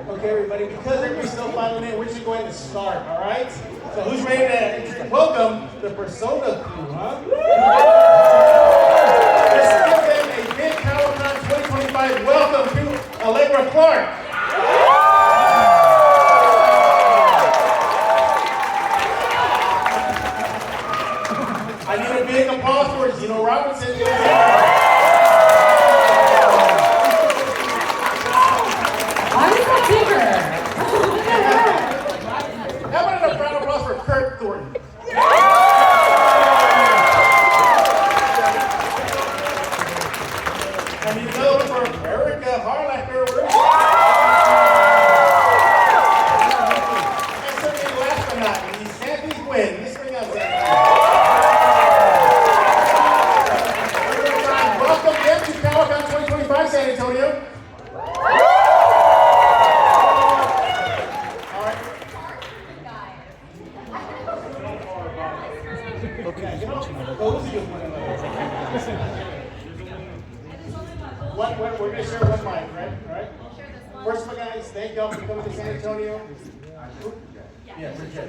Okay, everybody, because everybody's still filing in, we're just going to start, all right? So who's ready to welcome the Persona crew, huh? Let's give them a big Kawacon 2025 welcome to Allegra Clark. I need a big applause for Zeno Robinson. How about a round of applause for Kirk Thornton? And you know for Erika, harlacher. And certainly last but not least, Xanthe Huynh. Let's bring out Xanthe. Welcome them to Kawacon 2025, San Antonio. We're going to share one mic, right? All right? First of all, guys, thank y'all for coming to San Antonio. Yeah, for sure.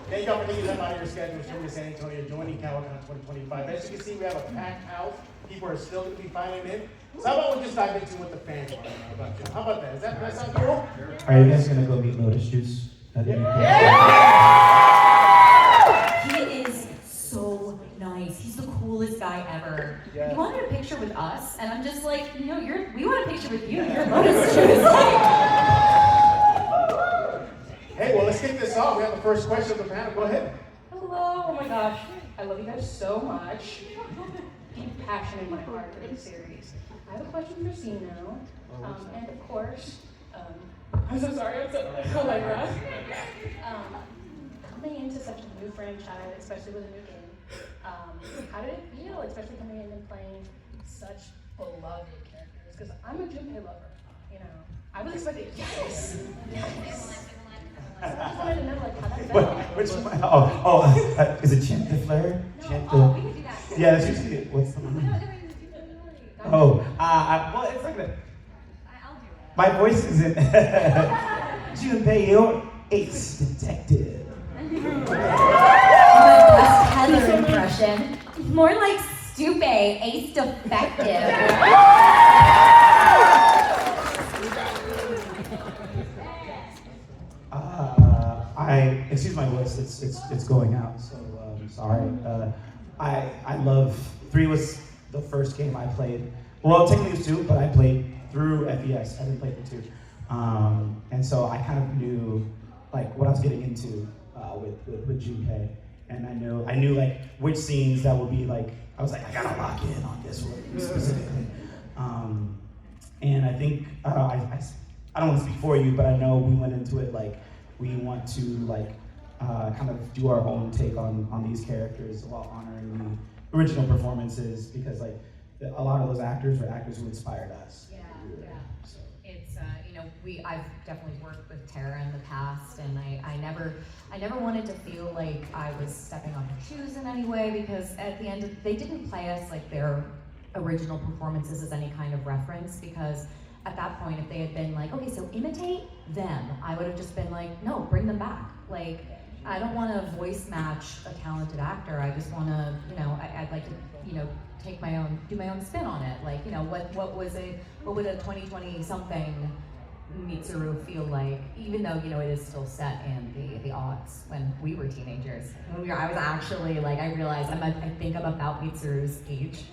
Thank y'all for taking time out of your schedules coming to San Antonio, joining Kawacon 2025. As you can see, we have a packed house. People are still going to be filing in. So how about we just dive into what the fans want to know about you? How about that? Does that sound cool? Are you guys going to go meet Lotus Juice? Yeah. He is so nice. He's the coolest guy ever. Yeah. He wanted a picture with us, and I'm just like, you know, we want a picture with you. You're Lotus Juice. Hey, well, let's kick this off. We have the first question of the panel. Go ahead. Hello, oh my gosh. I love you guys so much. Deep passion in my heart for this series. I have a question for Zeno. And of course, I'm so sorry, I'm so Allegra. Coming into such a new franchise, especially with a new game, how did it feel, especially coming in and playing such beloved characters? Because I'm a Junpei lover, you know. I was expecting, yes! So I just wanted to know, like, how that felt. Which one? Is it Xanthe Flare? We can do that. Yeah, that's usually it. What's the one? Well, it's like that. I'll do it. My voice isn't. Junpei, your ace detective. My best Heather impression. More like Stupe, ace defective. Excuse my voice. It's going out. So sorry. I love 3 was the first game I played. Well, technically it was 2, but I played through FES. I didn't play through 2, and so I kind of knew like what I was getting into with Junpei, and I knew like which scenes that would be like. I was like, I gotta lock in on this one specifically, and I think I don't want to speak for you, but I know we went into it like we want to like kind of do our own take on these characters while honoring the original performances, because like a lot of those actors were actors who inspired us. Yeah. So. It's I've definitely worked with Tara in the past, and I never wanted to feel like I was stepping on her shoes in any way, because at the end they didn't play us like their original performances as any kind of reference, because at that point, if they had been like, okay, so imitate them, I would have just been like, no, bring them back. Like, I don't want to voice match a talented actor. I just want to, I'd like to, do my own spin on it. Like, what would a 2020 something Mitsuru feel like, even though, it is still set in the aughts when we were teenagers. I was actually like, I realized I think I'm about Mitsuru's age.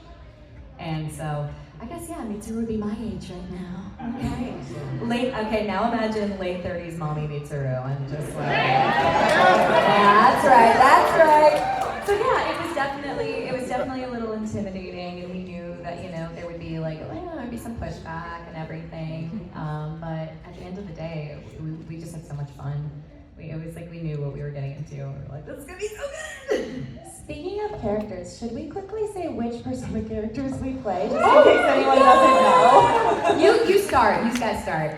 And so, I guess, yeah, Mitsuru would be my age right now. Okay. Now imagine late 30s mommy Mitsuru, and just like, that's right. So yeah, it was definitely a little intimidating, and we knew that, there would be like, there'd be some pushback and everything. But at the end of the day, we just had so much fun. It was like we knew what we were getting into, and we were like, this is gonna be so good! Speaking of characters, should we quickly say which Persona characters we play, just in case anyone doesn't know? You start. You guys start.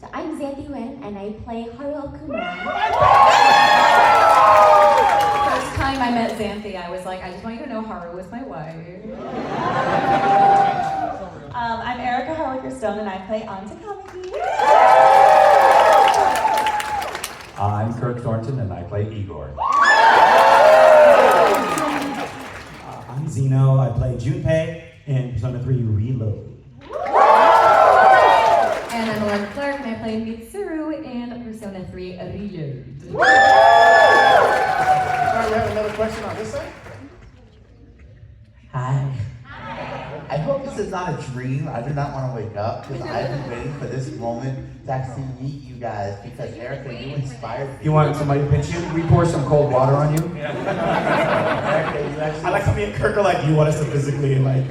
So I'm Xanthe Huynh, and I play harlacher. First time I met Xanthe, I was like, I just want you to know Haru was my wife. I'm Erika Clark. Stone, and I play Xanthe Huynh. I'm Kirk Thornton, and I play Igor. I'm Zeno. I play Junpei in Persona 3 Reload. And I'm Allegra Clark, and I play Mitsuru in Persona 3 Reload. All right, we have another question on this side. Hi. I hope this is not a dream. I do not want to wake up because I've been waiting for this moment to actually meet you guys because Erika, you inspired me. You want somebody to pinch you? We pour some cold water on you? Erika, you actually. I like how me and Kirk are like, you want us to physically like.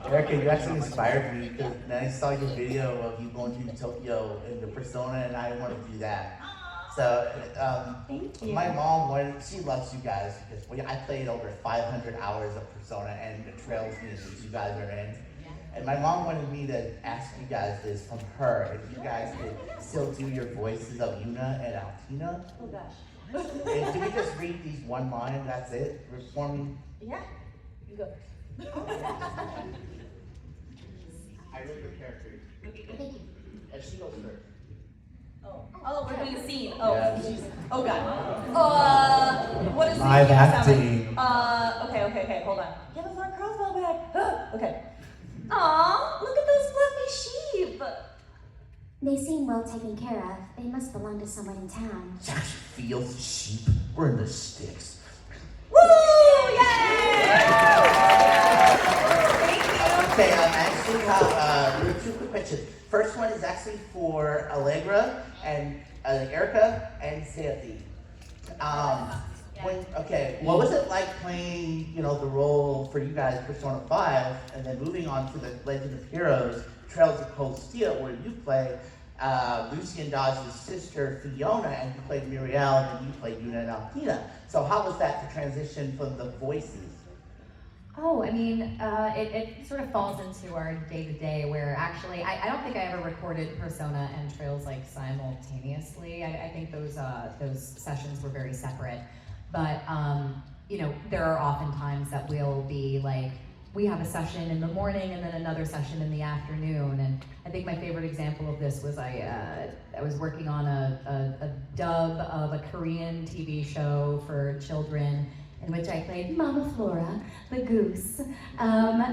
Erika, you actually inspired me because then I saw your video of you going to Tokyo in the Persona, and I want to do that. So, Thank you. my mom she loves you guys because I played over 500 hours of Persona and the Trails music you guys are in. And my mom wanted me to ask you guys this from her, if you guys could still do your voices of Yuna and Altina. Oh gosh. And can we just read these one line, that's it, for me? Yeah. You go. I wrote your character. Thank you. And she goes first. Oh, we're doing a scene. Oh, Yeah. jeez. Oh god. What is Live the acting. Okay, hold on. Give us our crossbow back. Okay. Aw, look at those fluffy sheep. They seem well taken care of. They must belong to someone in town. Josh feels sheep. We're in the sticks. Woo! Yay! Okay, actually, there are two quick questions. First one is actually for Allegra and Erika and Xanthe. What was it like playing, the role for you guys, Persona 5, and then moving on to the Legend of Heroes, Trails of Cold Steel, where you play Lucian Dodge's sister, Fiona, and you played Muriel, and you played Yuna and Altina. So how was that to transition from the voices? Oh, I mean, it sort of falls into our day-to-day where actually, I don't think I ever recorded Persona and Trails like simultaneously. I think those sessions were very separate. But, there are often times that we'll be like, we have a session in the morning and then another session in the afternoon. And I think my favorite example of this was I was working on a dub of a Korean TV show for children in which I played Mama Flora, the goose,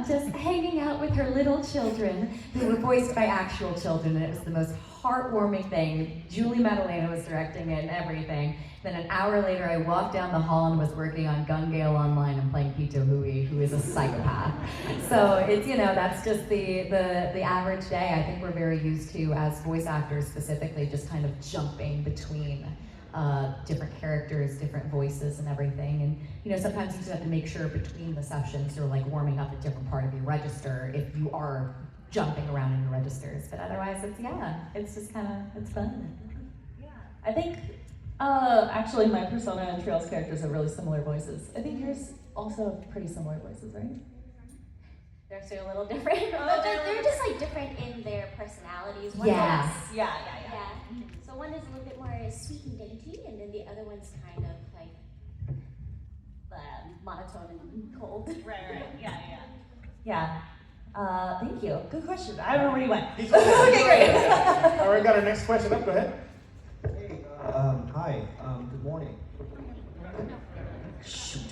just hanging out with her little children who were voiced by actual children, and it was the most heartwarming thing. Julie Madalena was directing it and everything. Then an hour later, I walked down the hall and was working on Gun Gale Online and playing Pito Hui, who is a psychopath. So it's, that's just the average day. I think we're very used to, as voice actors specifically, just kind of jumping between different characters, different voices and everything. And sometimes you just have to make sure between the sessions you're like warming up a different part of your register if you are jumping around in your registers. But otherwise it's just it's fun. Yeah. I think actually my Persona and Trails characters have really similar voices. I think yours also have pretty similar voices, right? They're still a little different. But they're just like different in their personalities. One Yeah. is- Yeah. So one is a little bit more sweet and dainty, and then the other one's kind of like monotone and cold. Right. Yeah. Thank you. Good question. I don't know where you went. He's Okay, great. All right, got our next question up. Go ahead. Hey, hi, good morning. Shoot.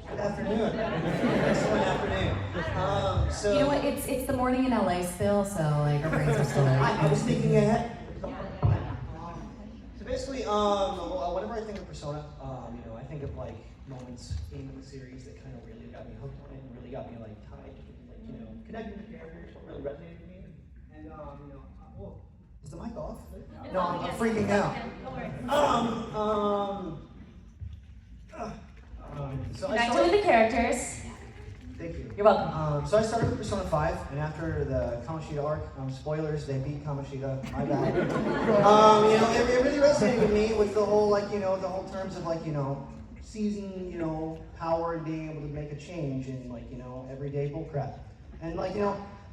Good afternoon. Excellent afternoon. So You know what? It's the morning in LA still, so like our brains are still I was thinking ahead. So basically, whenever I think of Persona, I think of like moments in the series that kind of really got me hooked on it and really got me like tied, connecting with the characters, what really resonated with me. And whoa, is the mic off? No, I'm freaking out. So I Connect started. with the characters. Thank you. You're welcome. So I started with Persona 5, and after the Kamoshida arc, spoilers, they beat Kamoshida, my bad. It really resonated with me with the whole, the whole terms of, seizing, power and being able to make a change in, everyday bullcrap. And,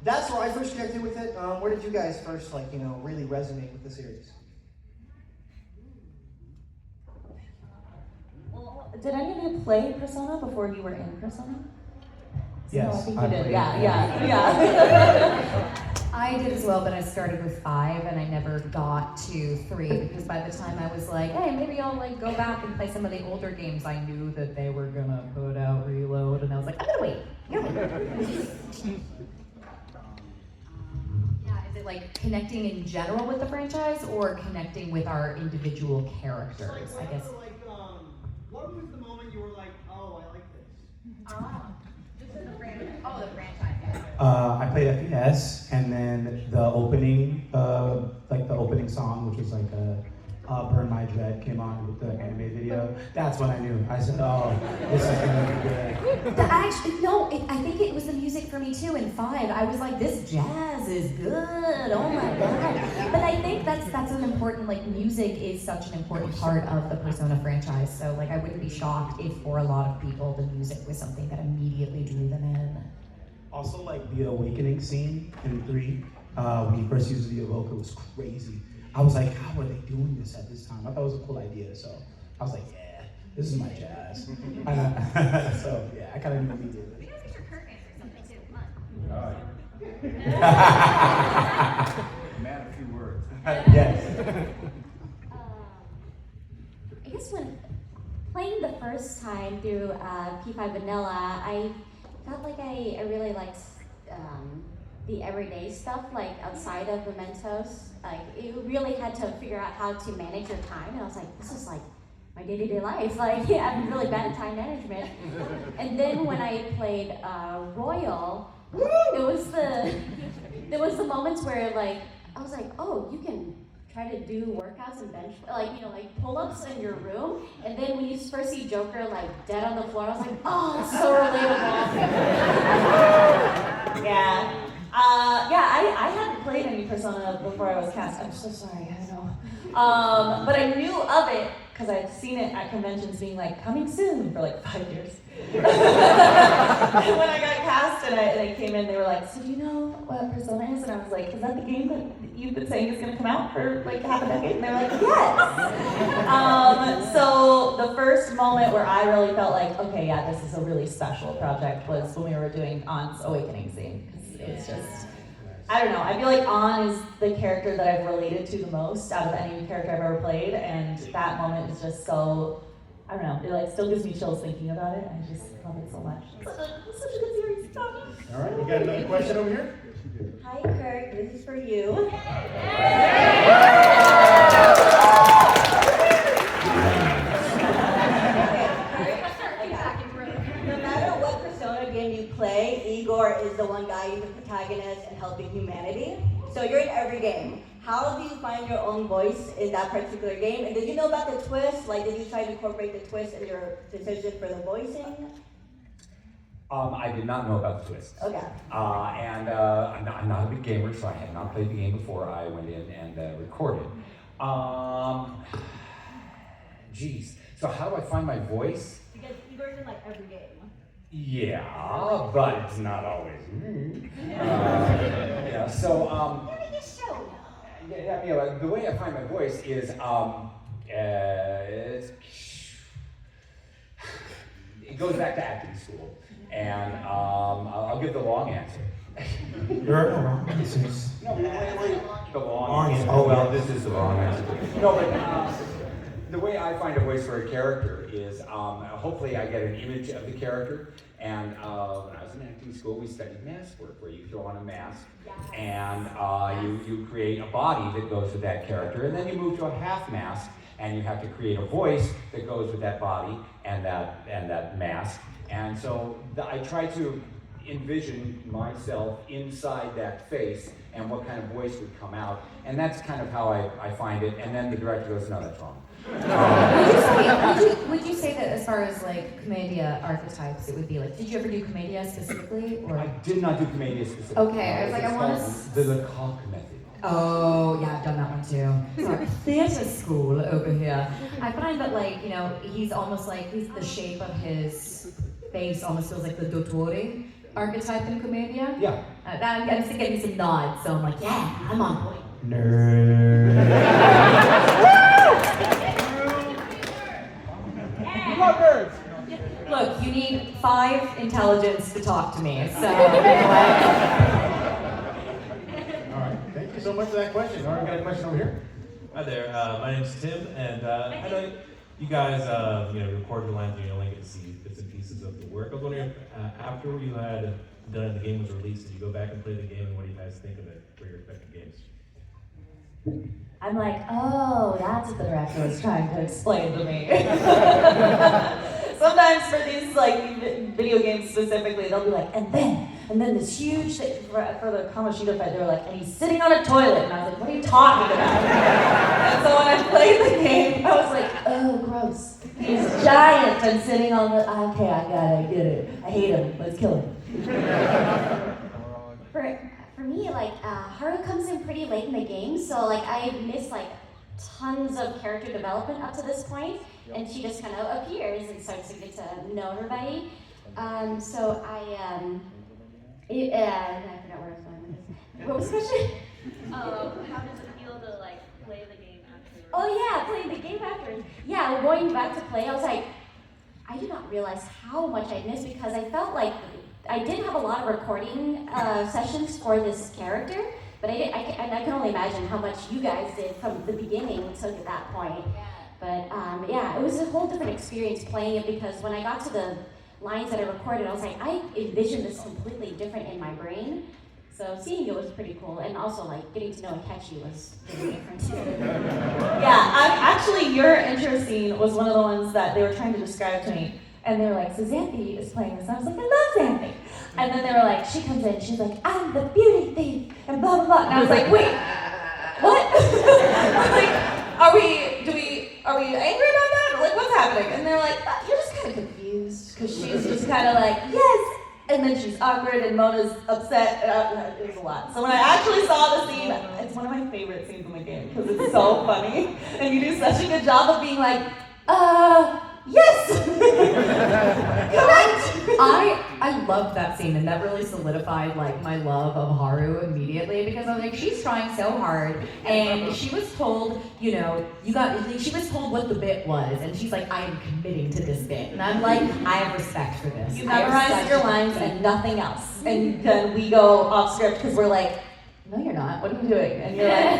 that's where I first connected with it. Where did you guys first, really resonate with the series? Well, did any of you play Persona before you were in Persona? Yes, No, I think I you did. played- Yeah. I did as well, but I started with 5 and I never got to 3 because by the time I was like, hey, maybe I'll like go back and play some of the older games, I knew that they were gonna put out Reload, and I was like, I'm gonna wait. Yeah, is it like connecting in general with the franchise or connecting with our individual characters? I guess. What was the moment you were like, oh, I like this? This is the franchise. Oh, the franchise. I played FES, and then the opening, like the opening song, which was like Burn My Dread, came on with the anime video. That's when I knew. I said, oh, this is gonna be good. I think it was the music for me too in 5. I was like, this jazz is good. Oh my god. But I think that's an important, like, music is such an important part of the Persona franchise. So like, I wouldn't be shocked if for a lot of people the music was something that immediately drew them in. Also, like the awakening scene in 3, when you first used the evoker, was crazy. I was like, how are they doing this at this time? I thought it was a cool idea, so I was like, yeah, this is my jazz. So yeah, I kind of knew immediately. We gotta feature Kirk or something too. Come on. Man, a few words. Yes. I guess when playing the first time through P5 Vanilla, I felt like I really liked the everyday stuff, like outside of Mementos. Like, you really had to figure out how to manage your time, and I was like, this is like my day-to-day life. Like, yeah, I'm really bad at time management. And then when I played Royal, there was the moments where like I was like, oh, you can try to do workouts and bench, like, you know, like pull-ups in your room, and then when you first see Joker like dead on the floor, I was like, oh, it's so relatable. Yeah. I hadn't played any Persona before I was cast. I'm so sorry, I don't know. But I knew of it because I'd seen it at conventions being like, coming soon for like 5 years. And when I got cast and I came in, they were like, so do you know what Persona is? And I was like, is that the game that you've been saying is gonna come out for like half a decade? And they're like, yes. So the first moment where I really felt like, okay, yeah, this is a really special project was when we were doing An's Awakening scene. It's just, I don't know, I feel like An is the character that I've related to the most out of any character I've ever played, and that moment is just so, I don't know, it like still gives me chills thinking about it. I just love it so much. It's such a good series. All right, we got another question over here. Hi, Kirk, this is for you. No matter what Persona game you play, Igor is the one guy who's the protagonist and helping humanity. So you're in every game. How do you find your own voice in that particular game? And did you know about the twist? Like, did you try to incorporate the twist in your decision for the voicing? I did not know about the twist. Okay. I'm not a big gamer, so I had not played the game before I went in and recorded. Geez, so how do I find my voice? Because Igor's in like every game. Yeah, but it's not always me. Yeah, so the way I find my voice is it goes back to acting school, and I'll give the long answer. There are no wrong answers. No, wait, the long answer. Oh, Well, this is the wrong answer. No, but the way I find a voice for a character is hopefully I get an image of the character. And when I was in acting school, we studied mask work, where you throw on a mask and you create a body that goes with that character, and then you move to a half mask, and you have to create a voice that goes with that body and that mask. And so I try to envision myself inside that face and what kind of voice would come out, and that's kind of how I find it. And then the director goes, no, that's wrong. Would you say that as far as like commedia archetypes, it would be like, did you ever do commedia specifically? Or? I did not do commedia specifically. Okay, I was like, I want to. The Lecoq method. Oh, yeah, I've done that one too. Sorry, theater school over here. I find that, like, you know, he's almost like, the shape of his face almost feels like the Dottore archetype in commedia. Yeah. I'm still getting some nods, so I'm like, yeah, I'm on point. Nerd. Look, you need 5 intelligence to talk to me. So, you know what? All right, thank you so much for that question. All right, we got a question over here. Hi there, my name's Tim, and I know you guys, record your lines and you only get to see bits and pieces of the work. I was wondering if after you had done the game was released, did you go back and play the game, and what do you guys think of it for your respective games? I'm like, oh, that's what the director was trying to explain to me. Sometimes for these like video games specifically, they'll be like, and then this huge thing for the Kamoshida fight, they were like, and he's sitting on a toilet, and I was like, what are you talking about? And so when I played the game, I was like, oh, gross. He's giant and sitting on the. Okay, I get it. I hate him. Let's kill him. For me, like, Haru comes in pretty late in the game, so like I missed like tons of character development up to this point, and she just kind of appears and starts to get to know everybody. So I forgot where I was going with this. What was the question? How does it feel to like play the game afterwards? Oh yeah, playing the game afterwards. Yeah, going back to play, I was like, I did not realize how much I missed because I felt like I did have a lot of recording sessions for this character, but I can only imagine how much you guys did from the beginning to that point. But yeah, it was a whole different experience playing it because when I got to the lines that I recorded, I was like, I envisioned this completely different in my brain. So seeing it was pretty cool, and also like getting to know Akechi was really different too. Actually, your intro scene was one of the ones that they were trying to describe to me. And they were like, so Xanthe is playing this. And I was like, I love Xanthe. And then they were like, she comes in, she's like, I'm the beauty thief, and blah, blah, blah. And I was like, wait, what? I was like, are we angry about that? Or like, what's happening? And they're like, you're just kind of confused. Because she's just kind of like, yes. And then she's awkward, and Mona's upset. It was a lot. So when I actually saw the scene, it's one of my favorite scenes in the game, because it's so funny. And you do such a good job of being like, yes! Correct! I loved that scene, and that really solidified like my love of Haru immediately because I was like, she's trying so hard, and she was told, she was told what the bit was, and she's like, I am committing to this bit, and I'm like, I have respect for this. You memorize your lines and nothing else, and then we go off script because we're like, no, you're not. What are you doing? And you're like,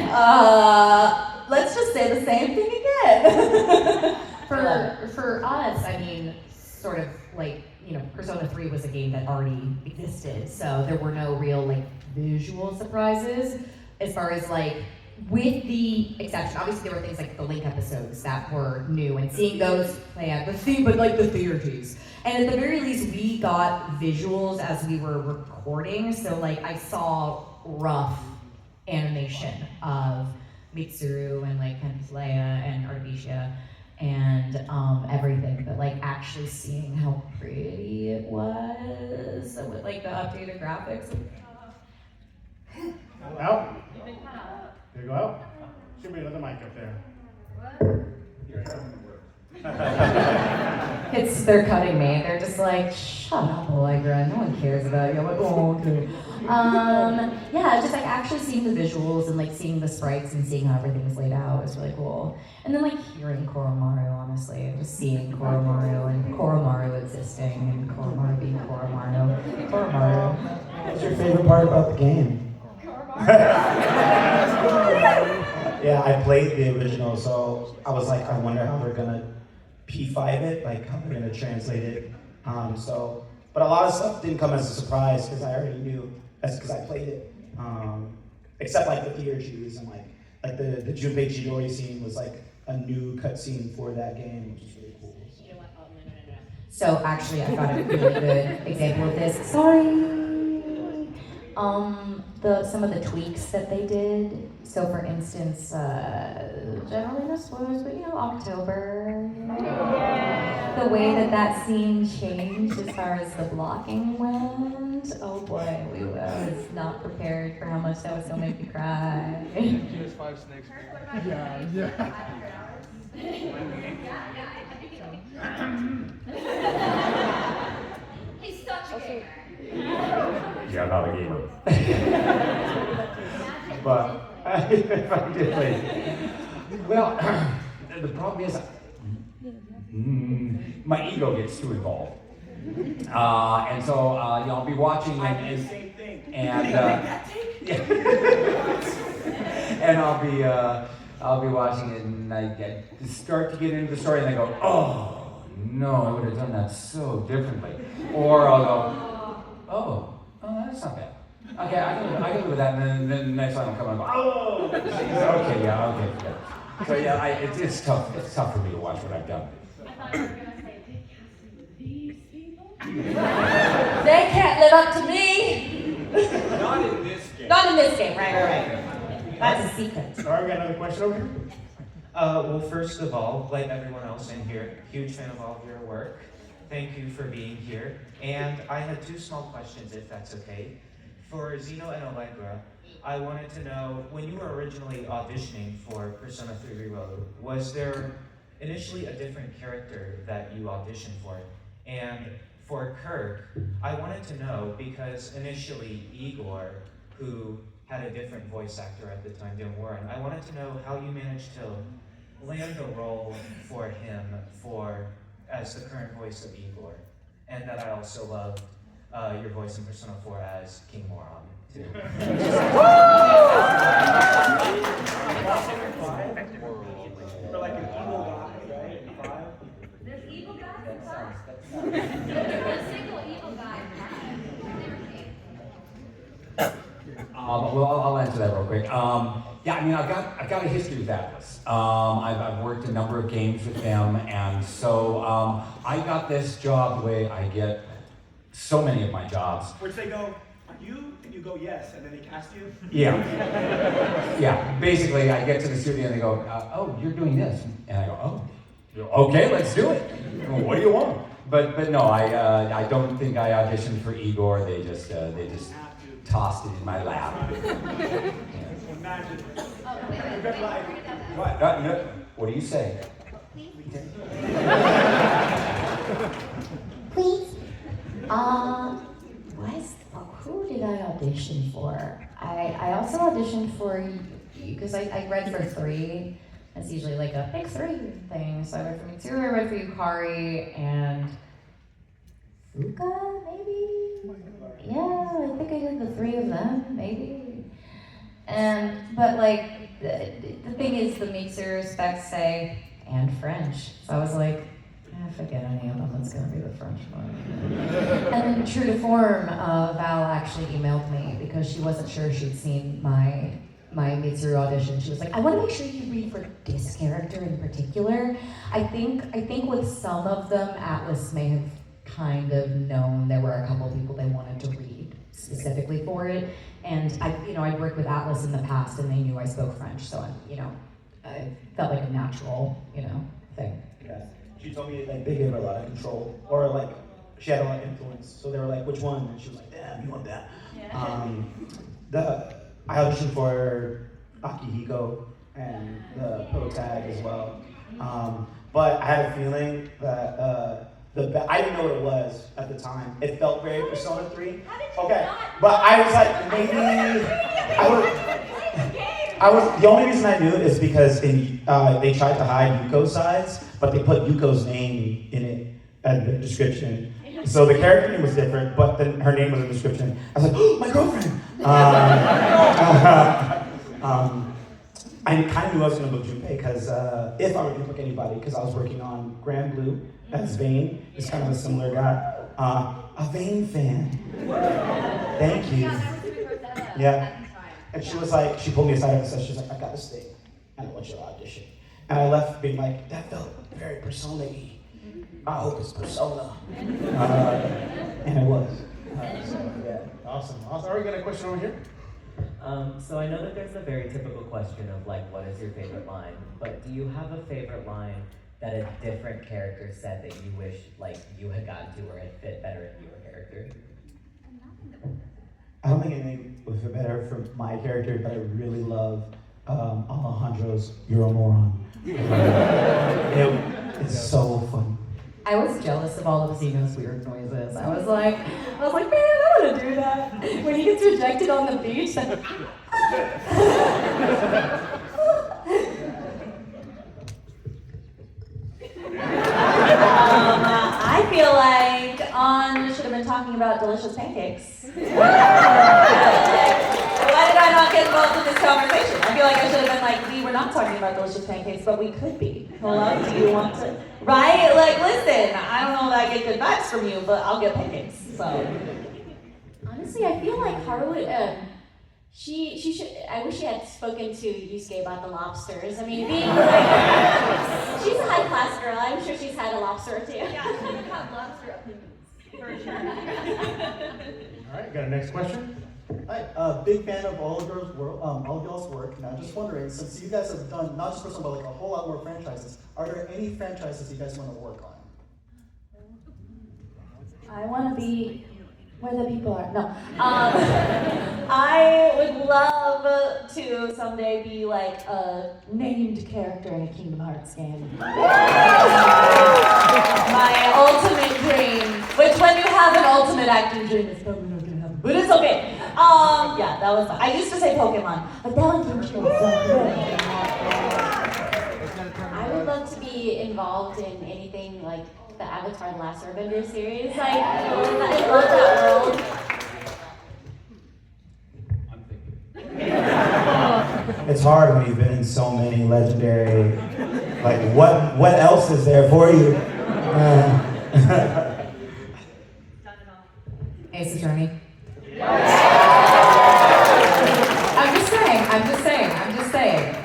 let's just say the same thing again. For us, I mean, sort of like, Persona 3 was a game that already existed, so there were no real like visual surprises as far as like, with the exception, obviously there were things like the Link episodes that were new, and seeing those play out the theatres. And at the very least, we got visuals as we were recording, so like I saw rough animation of Mitsuru and like kind of Leia and Artemisia and everything, but like actually seeing how pretty it was with like the updated graphics. Out. There you go out. Should be another mic up there. They're cutting me. They're just like, shut up, Allegra. No one cares about you. I'm like, oh, okay. Yeah, just like actually seeing the visuals and like seeing the sprites and seeing how everything's laid out was really cool. And then like hearing Koromaru, honestly, and just seeing Koromaru and Koromaru existing and Koromaru being Koromaru. Koromaru. What's your favorite part about the game? Yeah, I played the original, so I was like, I wonder how they're gonna P5 it, like how they're gonna translate it. But a lot of stuff didn't come as a surprise because I already knew. That's because I played it. Except like the theatres and like the Junpei Chidori scene was like a new cutscene for that game, which is really cool. So actually, I got a really good example of this. Sorry. Some of the tweaks that they did. So for instance, generally no spoilers, but October. The way that scene changed as far as the blocking went. Oh boy, I was not prepared for how much that was gonna make me cry. Just 5 snakes. He's such a gamer. Yeah, not a gamer. But if I did play. Well, the problem is, my ego gets too involved. And so I'll be watching and Same thing. and yeah. And I'll be watching it and I start to get into the story and I go, oh no, I would have done that so differently. Or I'll go, oh, that's not bad. Okay, I can live with that. And then the next time I'm coming, I go, oh, okay, yeah. So yeah, it's tough. It's tough for me to watch what I've done. I thought you were gonna say, they cast me with these people. They can't live up to me. Not in this game. Not in this game, right. That's a secret. All right, we got another question over here. Well, first of all, like everyone else in here, huge fan of all of your work. Thank you for being here. And I had 2 small questions, if that's okay. For Zeno and Allegra, I wanted to know, when you were originally auditioning for Persona 3 Reload, was there initially a different character that you auditioned for? And for Kirk, I wanted to know, because initially Igor, who had a different voice actor at the time than Warren, I wanted to know how you managed to land the role for him as the current voice of Igor. And that I also loved your voice in Persona 4 as King Moron, too. For like an evil guy, right? In 5. There's evil guys in 5? There's a single evil guy in 5. Well, I'll answer that real quick. Yeah, I mean, I've got a history with Atlas. I've worked a number of games with them, and so I got this job the way I get so many of my jobs. Which they go, you? And you go, yes, and then they cast you? Yeah. Yeah, basically, I get to the studio and they go, oh, you're doing this. And I go, oh, okay, let's do it. Well, what do you want? But no, I don't think I auditioned for Igor. They just tossed it in my lap. Imagine. What? No, what do you say? Please. Who did I audition for? I also auditioned for you because I read for 3. It's usually like a pick 3 thing. So I read for Mitsuru, I read for Yukari, and Fuka, maybe? Yeah, I think I did the 3 of them, maybe. But like, the thing is, the Mitsuru specs say, and French. So I was like, forget any of them, it's gonna be the French one. And then true to form, Val actually emailed me because she wasn't sure she'd seen my Mitsuru audition. She was like, I wanna make sure you read for this character in particular. I think with some of them, Atlas may have kind of known there were a couple people they wanted to read specifically for it. And I'd worked with Atlas in the past and they knew I spoke French, so I felt like a natural, thing. Yeah. She told me like they gave her a lot of control, or like she had a lot of influence. So they were like, "Which one?" And she was like, "Damn, you want that?" Yeah. I auditioned for Akihiko and the pro tag as well, but I had a feeling that I didn't know what it was at the time. It felt very Persona 3. Okay, but I was like, maybe the only reason I knew is because they tried to hide Yuko's sides, but they put Yuko's name in it at the description. So the character name was different, but then her name was in the description. I was like, oh, my girlfriend! I kind of knew I was going to book Junpei, because if I were going to book anybody, because I was working on Grand Blue as Vane. He's kind of a similar guy. A Vane fan. Thank you. Yeah. And she was like, she pulled me aside and said, she's like, I got this thing, and I want you to audition. And I left being like, that felt very Persona-y. I hope it's Persona. And it was. Yeah. Awesome. Are we got a question over here? So I know that there's a very typical question of like, what is your favorite line? But do you have a favorite line that a different character said that you wish like you had gotten to or had fit better in your character? I don't think anything would fit better for my character, but I really love Alejandro's "You're a Moron." It's so fun. I was jealous of all of Zeno's weird noises. I was like, man, I want to do that. When he gets rejected on the beach, then I feel like on been talking about delicious pancakes. Why did I not get involved in this conversation? I feel like I should have been like, we were not talking about delicious pancakes, but we could be. Hello, do you want to? Right? Like, listen, I don't know that I get good vibes from you, but I'll get pancakes. So. Honestly, I feel like Haru, she should. I wish she had spoken to Yusuke about the lobsters. I mean, being like, she's a high class girl. I'm sure she's had a lobster or two. Yeah, she would have lobster opinions, for sure. All right, got a next question? Hi, big fan of all of y'all's work. Now, just wondering, since you guys have done not just Persona, but like a whole lot more franchises, are there any franchises you guys want to work on? I want to be where the people are. No. I would love to someday be like a named character in a Kingdom Hearts game. My ultimate dream, which when you have an ultimate acting dream, it's probably not going to happen, but it's okay. Yeah, that was fun. I used to say Pokemon, but that one came true. I would love to be involved in anything like the Avatar: The Last Airbender series. Like, I love that world. It's hard when you've been in so many legendary. Like, what else is there for you? Ace Attorney. I'm just saying.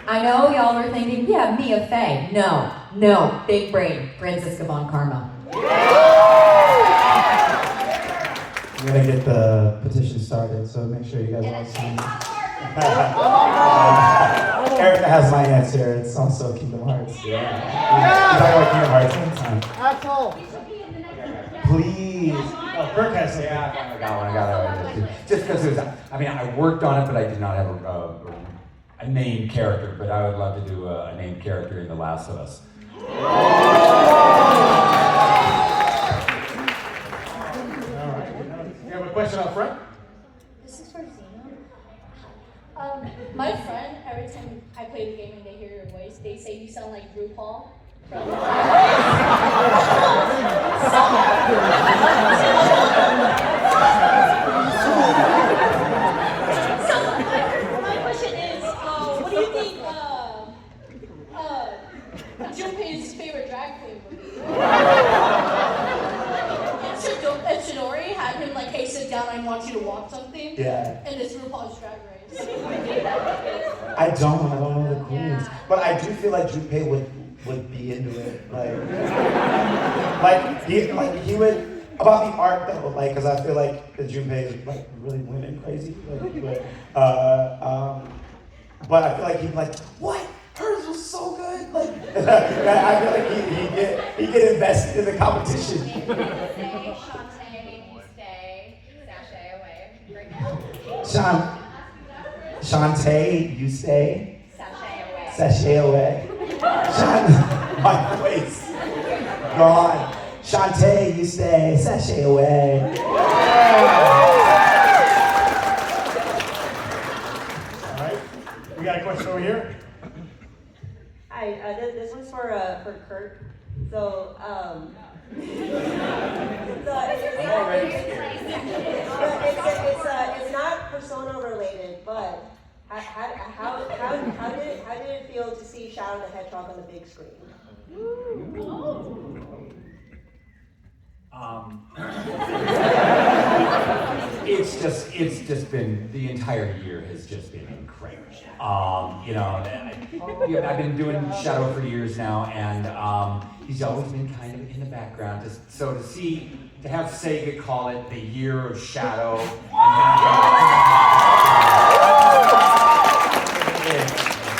I know y'all were thinking, yeah, Mia Fey. No, big brain, Francisca Von Karma. I'm gonna get the petition started, so make sure you guys all sign. Erika has my answer. It's also Kingdom Hearts. Yeah. You talk about Kingdom Hearts all the time. Asshole. Please. Oh, Kirk has something. Yeah, I got it. Just because it was, I mean, I worked on it, but I did not have a named character, but I would love to do a named character in The Last of Us. All right. You have a question up front? This is for Zeno. My friend, every time I play the game and they hear your voice, they say you sound like RuPaul. From So my question is, what do you think Junpei's favorite drag queen would be? And Shidori had him like, hey, sit down, I want you to walk something. Yeah. And it's RuPaul's Drag Race. I don't know the queens, but I do feel like Junpei would be into it. He would. About the art though, like, because I feel like the Junpei is like really women crazy. But I feel like he'd be like, what? Hers was so good. Like, I feel like he'd get invested in the competition. Xanthe, you stay. Sashay away. My voice. Gone. Xanthe, you stay. Sashay away. All right. We got a question over here. Hi, this one's for Kirk. So, it's not Persona related, but how did it feel to see Shadow the Hedgehog on the big screen? It's just been, the entire year has just been incredible. I've been doing Shadow for years now, and he's always been kind of in the background. So to have Sega call it the year of Shadow, it's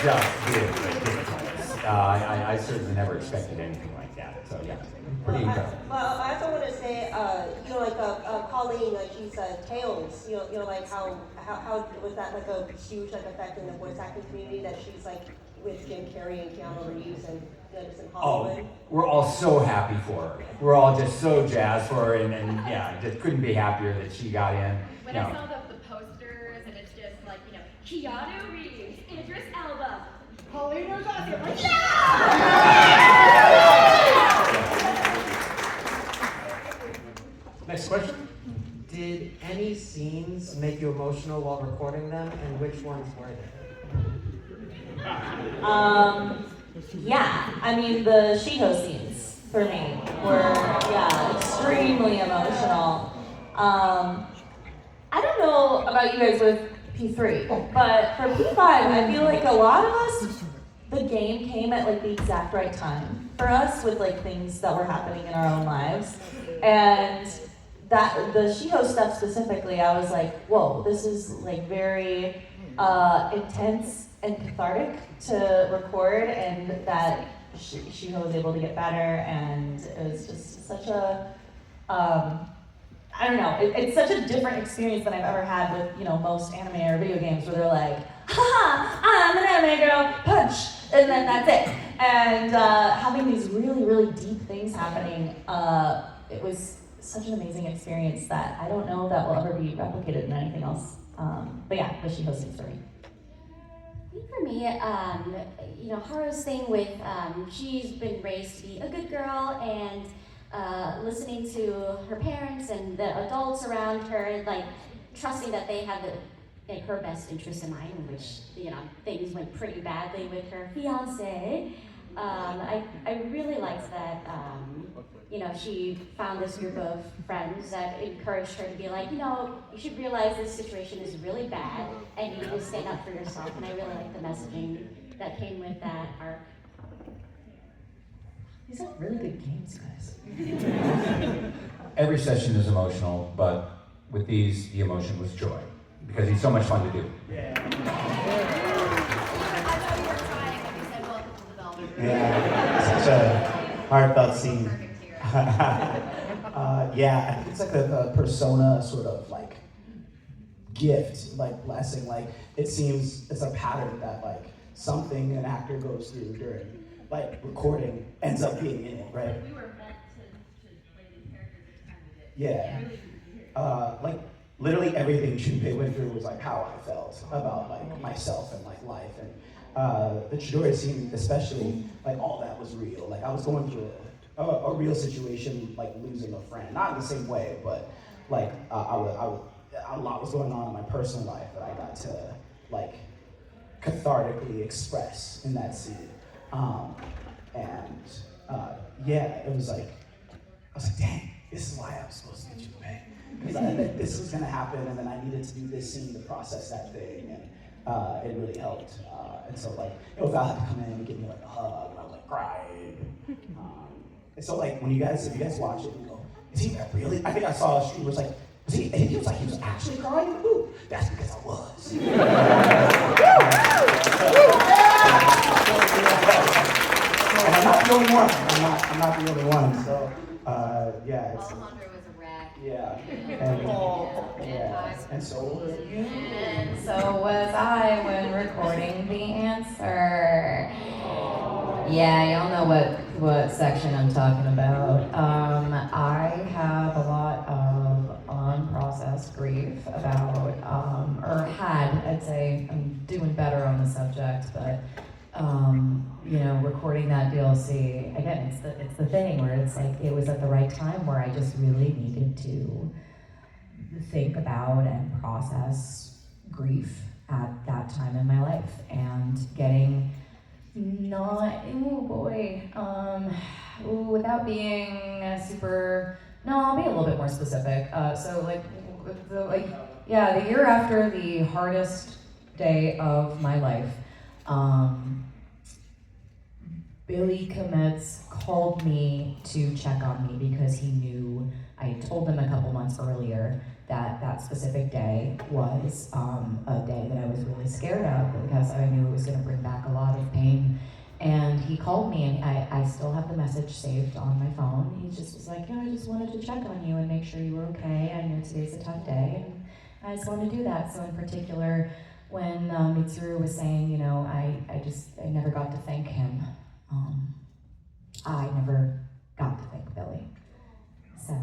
just been ridiculous. I certainly never expected anything like that. So yeah, pretty incredible. Well, I also want to say, Colleen, she's Tails. Like how was that like a huge effect in the voice acting community that she's like with Jim Carrey and Keanu Reeves and just in Hollywood? Oh, we're all so happy for her. We're all just so jazzed for her, and yeah, just couldn't be happier that she got in. When I saw the posters and it's just like, Keanu Reeves, Idris Elba, Pauline Rosati, I'm like, yeah! Next question? Did any scenes make you emotional while recording them, and which ones were they? Yeah, I mean the Shiho scenes for me were extremely emotional. I don't know about you guys with P3, but for P5, I feel like a lot of us, the game came at like the exact right time for us with like things that were happening in our own lives, and that the Shiho stuff specifically, I was like, whoa, this is like very intense and cathartic to record, and that Shiho was able to get better, and it was just such a, I don't know, it's such a different experience than I've ever had with, most anime or video games where they're like, haha, I'm an anime girl, punch, and then that's it. And having these really, really deep things happening, it was such an amazing experience that I don't know that will ever be replicated in anything else. But yeah, the Shiho scenes for me. I think for me, Haru's thing with, she's been raised to be a good girl, and listening to her parents and the adults around her, like trusting that they have her best interest in mind, which, things went pretty badly with her fiance. I really liked that, she found this group of friends that encouraged her to be like, you should realize this situation is really bad and you need to stand up for yourself. And I really like the messaging that came with that arc. These are really good games, guys. Every session is emotional, but with these, the emotion was joy, because he's so much fun to do. Yeah, such a heartfelt scene. I think it's like a persona sort of like gift, like blessing. Like it seems it's a pattern that like something an actor goes through during like recording ends up being in it, right? We were meant to play these characters at the time we did. Yeah. Like literally everything Junpei went through was like how I felt about like myself and like life, and the Chidori scene especially, like all that was real. Like I was going through a real situation, like losing a friend, not in the same way, but like a lot was going on in my personal life that I got to like cathartically express in that scene. It was like, I was like, dang, this is why I was supposed to get Junpei. Because I think this was gonna happen, and then I needed to do this scene to process that thing, and it really helped. And so like, Val had to come in and give me like a hug, and I was like crying. And so like, if you guys watch it, you go, is he really? I think I saw a stream where it's like, he was actually crying in the booth. That's because I was. And I'm not the only one. I'm not the only one. So, it's. Alejandro was a wreck. Yeah. And so were you. And so was I when recording the answer. Yeah, y'all know what section I'm talking about. I have a lot of unprocessed grief about, I'd say I'm doing better on the subject, but recording that DLC, again, it's the thing where it's like, it was at the right time where I just really needed to think about and process grief at that time in my life, and getting without being I'll be a little bit more specific. The year after the hardest day of my life, Billy Kometz called me to check on me because he knew I had told him a couple months earlier that specific day was a day that I was really scared of because I knew it was going to bring back a lot of pain. And he called me, and I still have the message saved on my phone. He just was like, I just wanted to check on you and make sure you were okay. I know today's a tough day, and I just wanted to do that. So in particular, when Mitsuru was saying, I never got to thank him. I never got to thank Billy. So,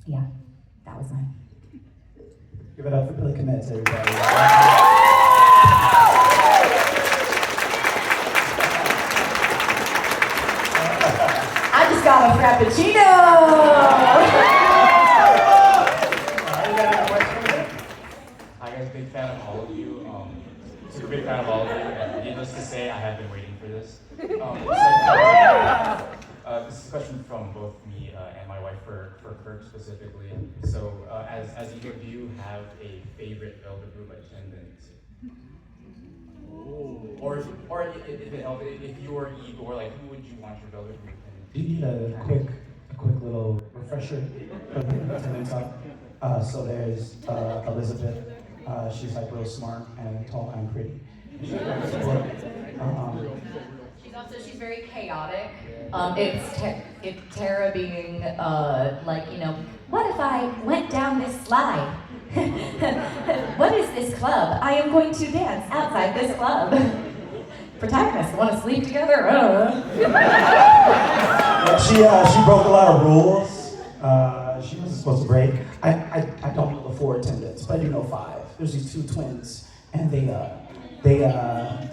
yeah, that was mine. Give it up for Billy Kometz, everybody. I just got a Frappuccino! Kirk specifically. So as you do you have a favorite Velvet Room attendant? Or if it helps, if you were Igor, like who would you want your Velvet Room attendant? Do you need a quick little refresher of the attendance up? So there's Elizabeth. She's like real smart and tall and pretty. She's very chaotic. It's Tara being like, you know, what if I went down this slide? What is this club? I am going to dance outside this club. Protagonists want to sleep together? She broke a lot of rules. She wasn't supposed to break. I don't know the 4 attendants, but you know 5. There's these 2 twins, and they're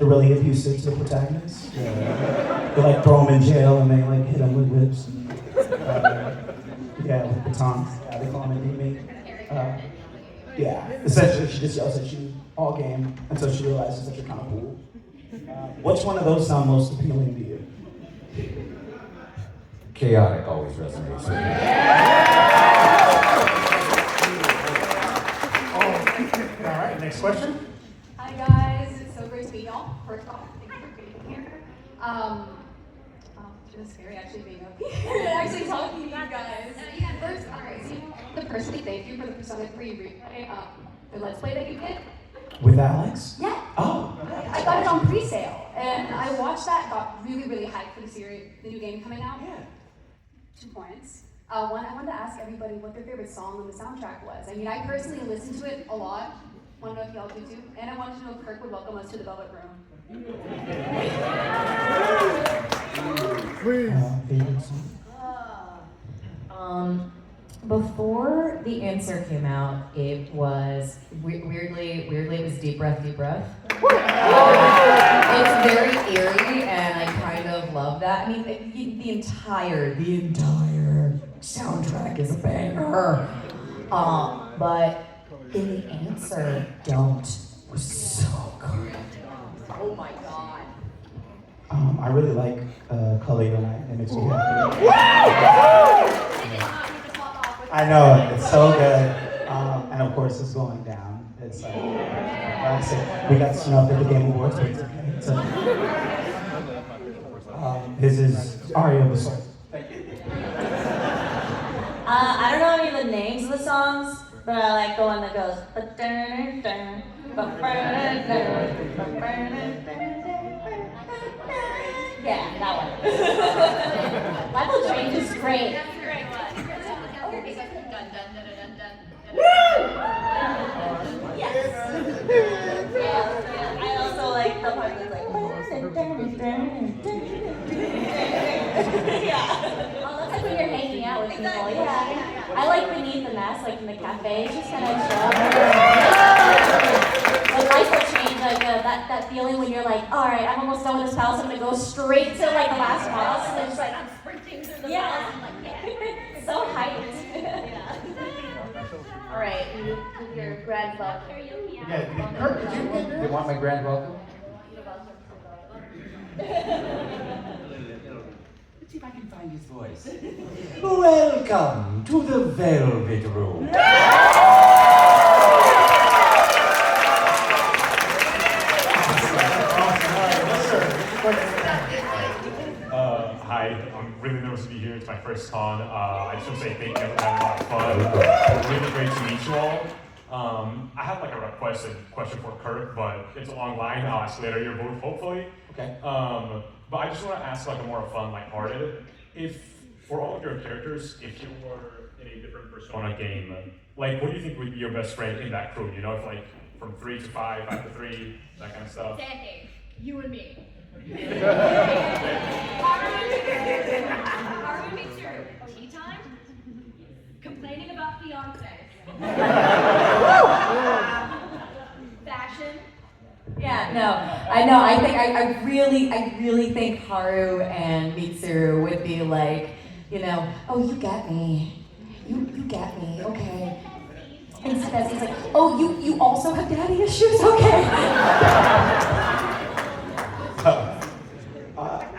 really abusive to the protagonists. They like throw them in jail and they like hit them with whips. With batons. Yeah, they call them an inmate. Essentially she just yells at you all game until she realizes that you're kind of cool. Which one of those sound most appealing to you? Chaotic always resonates with me. All right, next question. Hi guys, it's so great to meet y'all. First off, thank you for being here. It's really scary actually being up here and actually talking to you guys. First, personally, thank you for the Persona 3 replay, the Let's Play that you did. With Alex? Yeah. Oh. I got it on pre-sale, and I watched that, got really, really hyped for the series, the new game coming out. Yeah. 2 points. One, I wanted to ask everybody what their favorite song on the soundtrack was. I mean, I personally listened to it a lot. Want to know if y'all do too? And I wanted to know if Kirk would welcome us to the Velvet Room. Before the answer came out, it was weirdly it was Deep Breath, Deep Breath. It's very eerie, and I kind of love that. I mean, the entire soundtrack is a banger. But in the answer, Don't was so good. Oh my god. I really like Color Your Night. It makes me happy. I know, it's so good. And of course, it's going down. It's like classic. We got snubbed at the Game Awards, but it's okay. It's okay. This is Aria of the Soul. Thank you. I don't know any of the names of the songs, but I like the one that goes. Yeah, that one. Michael James is great. That's a great one. Dun, dun, dun, dun, dun, dun. Yes. Yeah. I also like the part that's like. Yeah. Oh, that's like when you're hanging out with people. Yeah. I like Beneath the Mask, like in the cafe. Just kind of chill. But life will change, like that feeling when you're like, all right, I'm almost done with this house. I'm gonna go straight to like the last boss, and then just like I'm sprinting through the boss. I'm like, yeah. So hyped. Yeah. All right, your grand welcome. Yeah, Kirk, did you get You want my grand welcome? Let's see if I can find his voice. Welcome to the Velvet Room. Hi, I'm really nervous to be here. It's my first con. I just want to say thank you. I've had a lot of fun. Really great to meet you all. I have like a question for Kirk, but it's a long line. I'll ask later your vote, hopefully. Okay. But I just want to ask like a more fun, lighthearted. If for all of your characters, if you were in a different Persona game, like what do you think would be your best friend in that crew? You know, if like from 3 to 5, 5 to 3, that kind of stuff. Xanthe, you and me. Haru makes your tea time, complaining about fiancés. Fashion. Yeah, no, I know. I think I really think Haru and Mitsuru would be like, you know, oh, you get me, you get me, okay. And Sebastian's like, oh, you also have daddy issues, okay.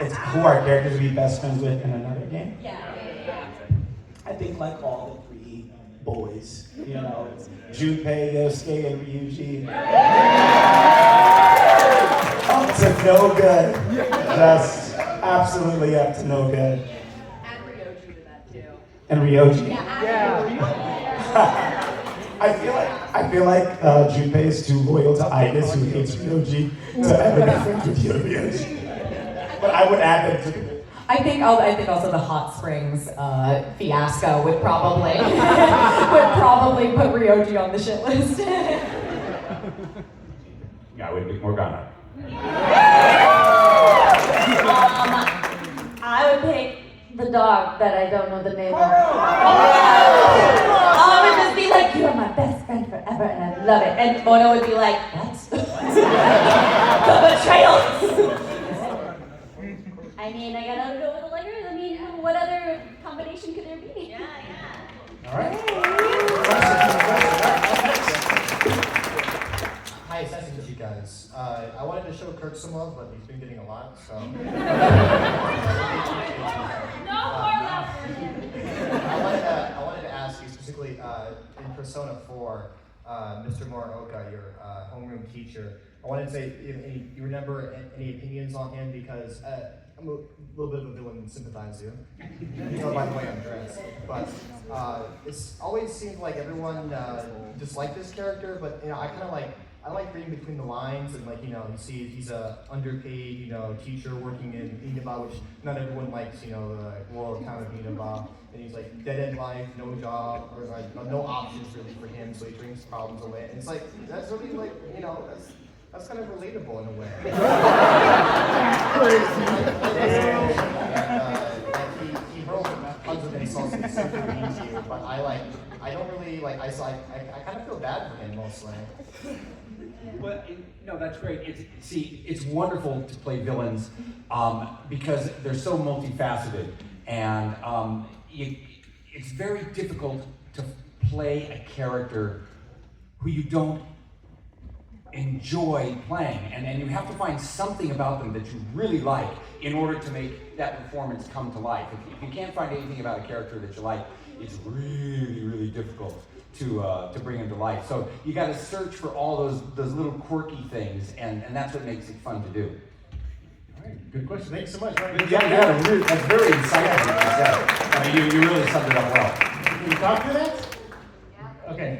It's who our characters would be best friends with in another game. Yeah. I think think like all the three boys, you know, Junpei, Yosuke, and Ryuji. Up to no good. Just absolutely up to no good. Add Ryoji to that too. And Ryoji. Yeah. I feel like Junpei is too loyal to Itis, who hates Ryoji, to have a difference with Ryoji. But I would add them to. I think also the Hot Springs fiasco would probably put Ryoji on the shit list. Yeah, I would pick Morgana. I would pick the dog that I don't know the name of. I would just be like, you are my best friend forever, and I love it. And Ono would be like, what? The betrayal! I mean, I gotta go with Allegra. I mean, what other combination could there be? Yeah. All right. Hi, it's nice to meet you guys. I wanted to show Kirk some love, but he's been getting a lot, so. No more love for him. I wanted to ask you specifically in Persona 4, Mr. Morioka, your homeroom teacher. I wanted to say, you remember any opinions on him, because I'm a little bit of a villain sympathizer. You know, by the way I'm dressed. But it's always seemed like everyone disliked this character, but you know, I like reading between the lines, and you see he's a underpaid, teacher working in Inaba, which not everyone likes, the rural town of Inaba. And he's like dead end life, no job, or no options really for him, so he drinks problems away. And it's like, that's really that's kind of relatable in a way. He hurls tons of insults and he's super mean to you, but I don't really I kind of feel bad for him mostly. Well, no, that's great. It's wonderful to play villains because they're so multifaceted, and it's very difficult to play a character who you don't enjoy playing, and you have to find something about them that you really like in order to make that performance come to life. If you can't find anything about a character that you like, it's really, really difficult to bring him to life. So you got to search for all those little quirky things, and that's what makes it fun to do. All right, good question. Thanks so much. That's very insightful what you said. I mean, you really summed it up well. Can you talk through that? Yeah. Okay.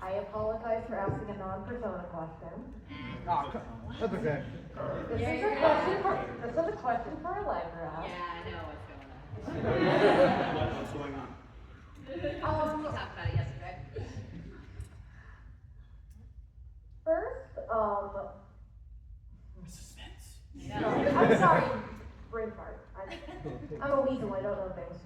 I apologize for asking a non-persona question. That's okay. This is a question for Allegra. Yeah, I know what's going on. What's going on? We talked about it yesterday. First, Suspense. No, I'm sorry, brain fart. I'm a weasel, I don't know things.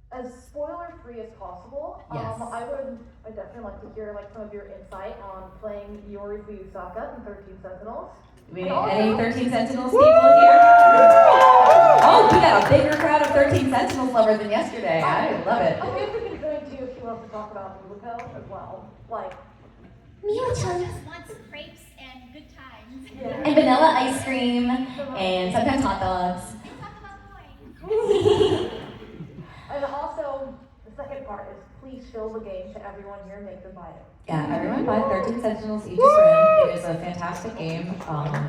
As spoiler-free as possible, Yes. I'd definitely like to hear some of your insight on playing Iori Fuyusaka in 13 Sentinels. We need any 13 Sentinels people here? Oh, we got a bigger crowd of 13 Sentinels lovers than yesterday. I love it. Okay, if we can go into if she wants to talk about Miluko as well. Miwa-chan just wants crepes and good times. Yeah. And vanilla ice cream, and sometimes hot dogs. And also, the second part is please show the game to everyone here and make them buy it. Yeah, everyone buy 13 Sentinels Aegis Rim. It is a fantastic game.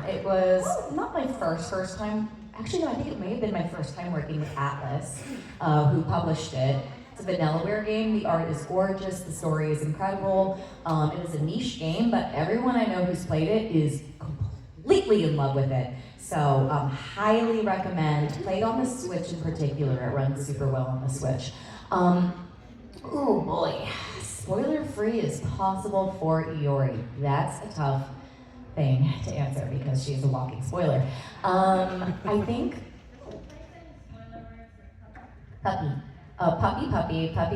It was not my first time. Actually, no, I think it may have been my first time working with Atlas, who published it. It's a Vanillaware game. The art is gorgeous. The story is incredible. It is a niche game, but everyone I know who's played it is completely in love with it. So highly recommend. Played on the Switch in particular. It runs super well on the Switch. Oh boy. Spoiler free is possible for Iori. That's a tough thing to answer because she is a walking spoiler. I think puppy. Puppy, and puppy.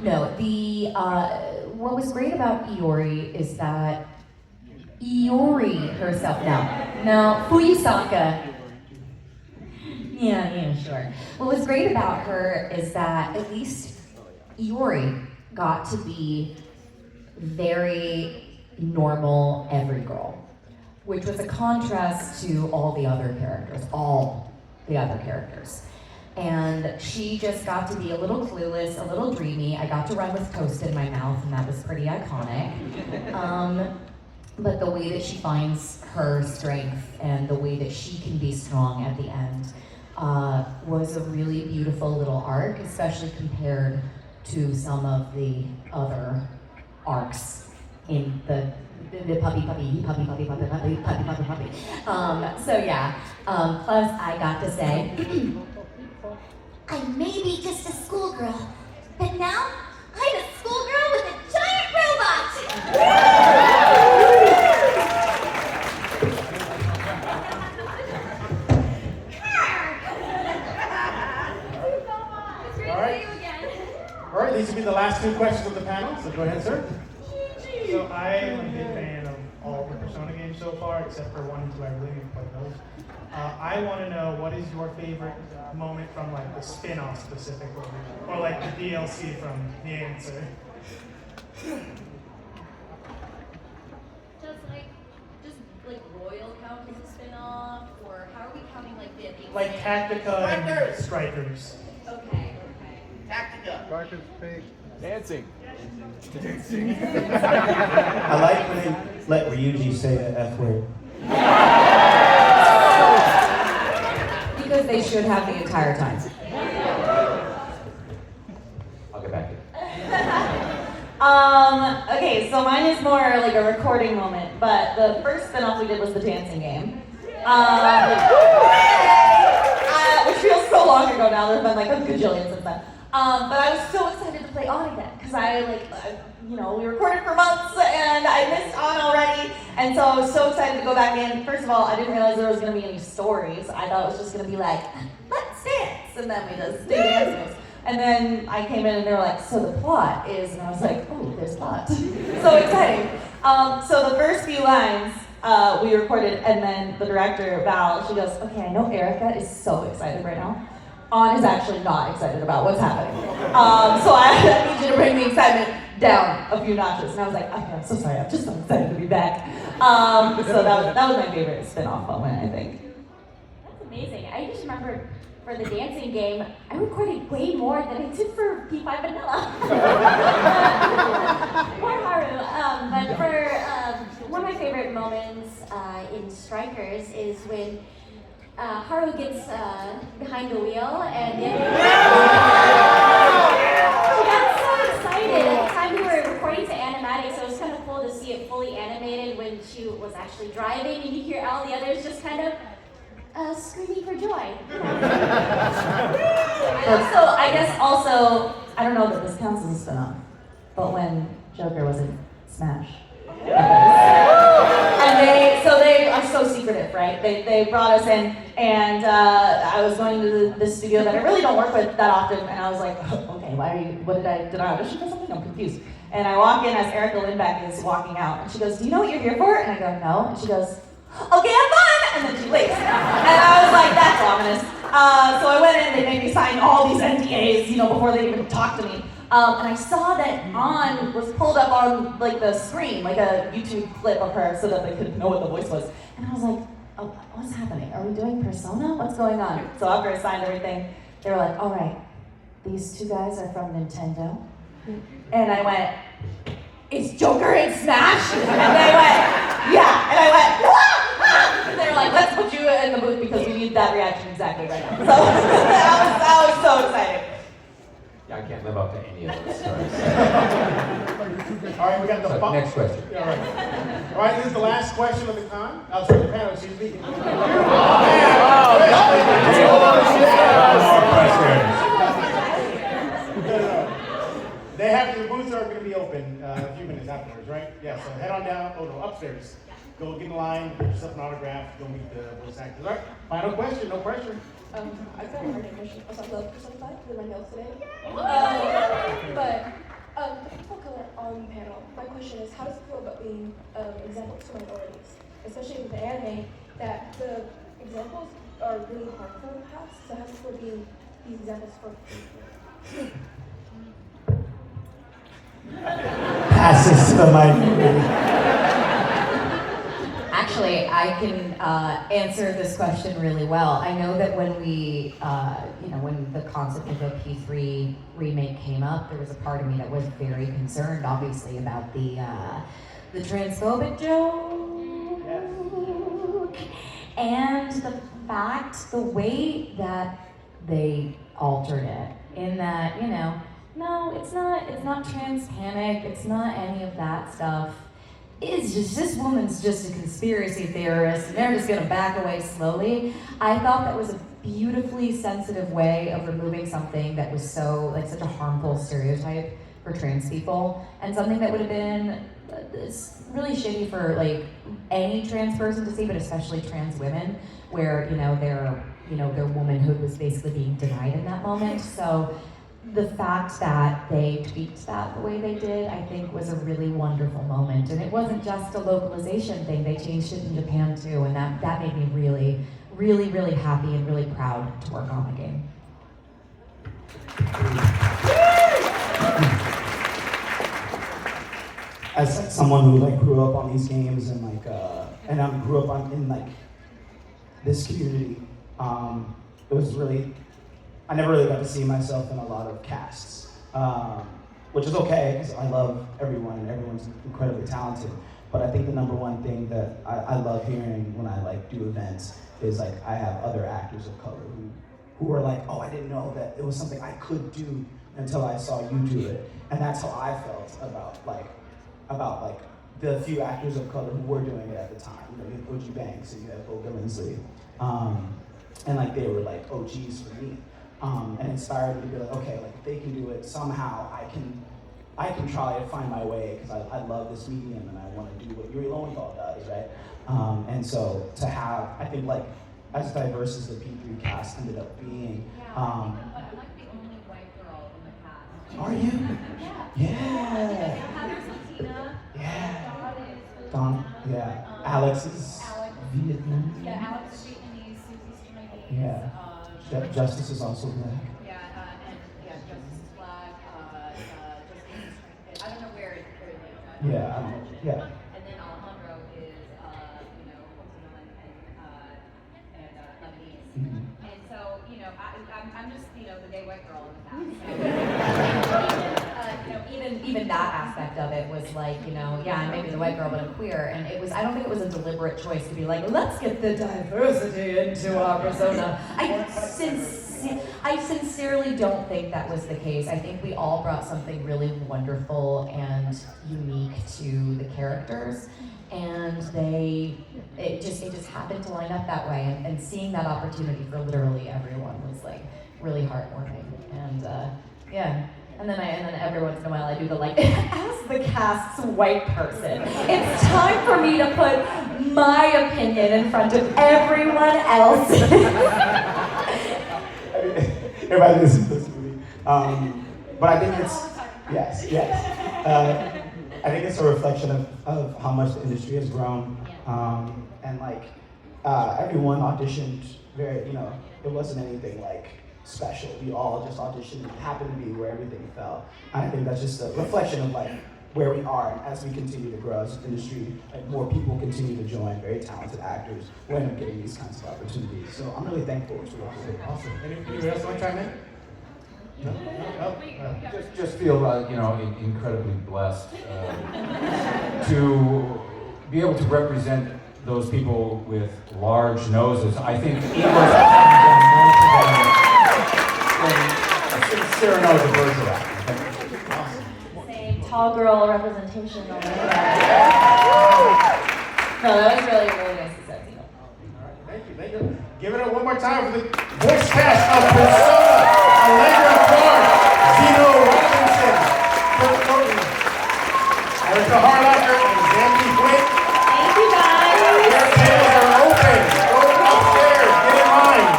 No, what was great about Iori is that Iori herself, no, Fuyusaka. Yeah, sure. What was great about her is that at least Iori got to be very normal every girl, which was a contrast to all the other characters. And she just got to be a little clueless, a little dreamy. I got to run with toast in my mouth, and that was pretty iconic. But the way that she finds her strength and the way that she can be strong at the end was a really beautiful little arc, especially compared to some of the other arcs in the puppy. So yeah, plus I got to say, I may be just a schoolgirl, but now I'm a schoolgirl with a giant robot! All right, these will be the last two questions of the panel, so go ahead, sir. So I am a big fan of all the Persona games so far, except for 1 and 2. I really didn't play those. I want to know, what is your favorite moment from like the spin-off specifically, or like the DLC from the answer? Does Royal count as a spin-off, or how are we counting like the Like Tactica and Strikers. Okay. Tactica. Strikers pig. Dancing. I like when they let Ryuji say the F word. because they should have the entire time. I'll get back to you. Okay, so mine is more like a recording moment, but the first spin-off we did was the dancing game. Which feels so long ago now, there's been like a gajillion since then. But I was so excited to play On again, because we recorded for months and I missed On already, and so I was so excited to go back in. First of all, I didn't realize there was going to be any stories. I thought it was just going to be like, let's dance, and then we just did dances. And then I came in and they were like, so the plot is, and I was like, oh, there's plot. So exciting. So the first few lines we recorded, and then the director, Val, she goes, okay, I know Erika is so excited right now. On is actually not excited about what's happening. So I need you to bring the excitement down a few notches. And I was like, okay, I'm so sorry, I'm just so excited to be back. So that was my favorite spin-off moment, I think. That's amazing. I just remember for the dancing game, I recorded way more than I did for P5 Vanilla. Poor Haru. But for one of my favorite moments in Strikers is when Haru gets behind the wheel and she got so excited. At the time we were recording to animatic, so it was kind of cool to see it fully animated when she was actually driving, and you hear all the others just kind of screaming for joy. I guess also, I don't know that this counts as a spin-off, but when Joker was in Smash. And they are so secretive, right? They brought us in, and I was going to the studio that I really don't work with that often, and I was like, okay, did I audition for something? I'm confused. And I walk in as Erika Lindbeck is walking out, and she goes, do you know what you're here for? And I go, no. And she goes, okay, have fun! And then she leaves. And I was like, that's ominous. So I went in, they made me sign all these NDAs, before they even talked to me. And I saw that On was pulled up on like the screen, like a YouTube clip of her, so that they could know what the voice was. And I was like, oh, what's happening? Are we doing Persona? What's going on? So after I signed everything, they were like, all right, these two guys are from Nintendo. And I went, is Joker in Smash? And they went, yeah. And I went, ah! And they were like, let's put you in the booth because we need that reaction exactly right now. So I was so excited. Yeah, I can't live up to any of those stories. All right, we got the Next question. All right, this is the last question of the con. Sorry, the panel, excuse me. They have the booths are going to be open a few minutes afterwards, right? Yeah, so head on down. Oh no, upstairs. Go get in line, get yourself an autograph, go meet the voice actors. All right, final question, no pressure. I've got a hard question. I love Persona 5 with my notes today. But the people of color on the panel, my question is, how does it feel about being examples to minorities? Especially with the anime, that the examples are really hard for the past, so how does it feel being these examples for people? passes the mic. Actually, I can answer this question really well. I know that when we, when the concept of a P3 remake came up, there was a part of me that was very concerned, obviously, about the transphobic joke, and the fact, the way that they altered it, in that, no, it's not trans panic, it's not any of that stuff. It's just, this woman's just a conspiracy theorist, and they're just gonna back away slowly. I thought that was a beautifully sensitive way of removing something that was so, such a harmful stereotype for trans people, and something that would have been really shitty for, any trans person to see, but especially trans women, where, their womanhood was basically being denied in that moment. So the fact that they tweaked that the way they did, I think, was a really wonderful moment. And it wasn't just a localization thing, they changed it in Japan too, and that made me really, really, really happy and really proud to work on the game. As someone who grew up on these games and grew up in this community, it was really, I never really got to see myself in a lot of casts, which is okay because I love everyone and everyone's incredibly talented. But I think the number one thing that I love hearing when I do events is I have other actors of color who are like, oh, I didn't know that it was something I could do until I saw you do it, and that's how I felt about the few actors of color who were doing it at the time. You have O.G. Banks and you have Bo Billingsley, and they were OGs for me. And inspired me to be okay, if they can do it, somehow I can try to find my way, because I love this medium and I want to do what Yuri Lowenthal does, right? And so to have, I think as diverse as the P3 cast ended up being. I'm like the only white girl in the cast. Are you? Yeah. Heather's Latina. Yeah. Don, yeah. Alex is Vietnamese. Yeah, Alex is Vietnamese, Susie's Chinese. Yeah. Justice is also black. Justice is black. I don't know where it is. Yeah. And then Alejandro is, Filipino and Lebanese. Mm-hmm. And so, I'm just, the gay white girl in the cast. Even that aspect of it was I'm maybe the white girl, but I'm queer. And I don't think it was a deliberate choice to be let's get the diversity into our persona. I sincerely don't think that was the case. I think we all brought something really wonderful and unique to the characters. And it just happened to line up that way. And seeing that opportunity for literally everyone was really heartwarming. And And then every once in a while I do the as the cast's white person, it's time for me to put my opinion in front of everyone else. Everybody listens to this movie. But I think it's, yes. I think it's a reflection of how much the industry has grown. And everyone auditioned very, it wasn't anything special. We all just auditioned. It happened to be where everything fell. And I think that's just a reflection of where we are. And as we continue to grow as an industry, more people continue to join, very talented actors, who end up getting these kinds of opportunities. So I'm really thankful to work with it. Awesome. Anyone else want to chime in? No? Just feel incredibly blessed to be able to represent those people with large noses. I think English Sarah knows the Bergerac. Same tall girl representation over there. No, that was really, really nice to say. Thank you. Give it up one more time for the voice cast of Persona, Allegra Clark, Zeno Robinson, Kirk Thornton, Erika harlacher, and Xanthe Huynh. Thank you, guys. Their tails are open. Go upstairs. Get in line.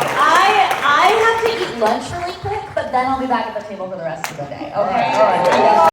I have to eat lunch really quick, but then I'll be back at the table for the rest of the day. Okay? All right.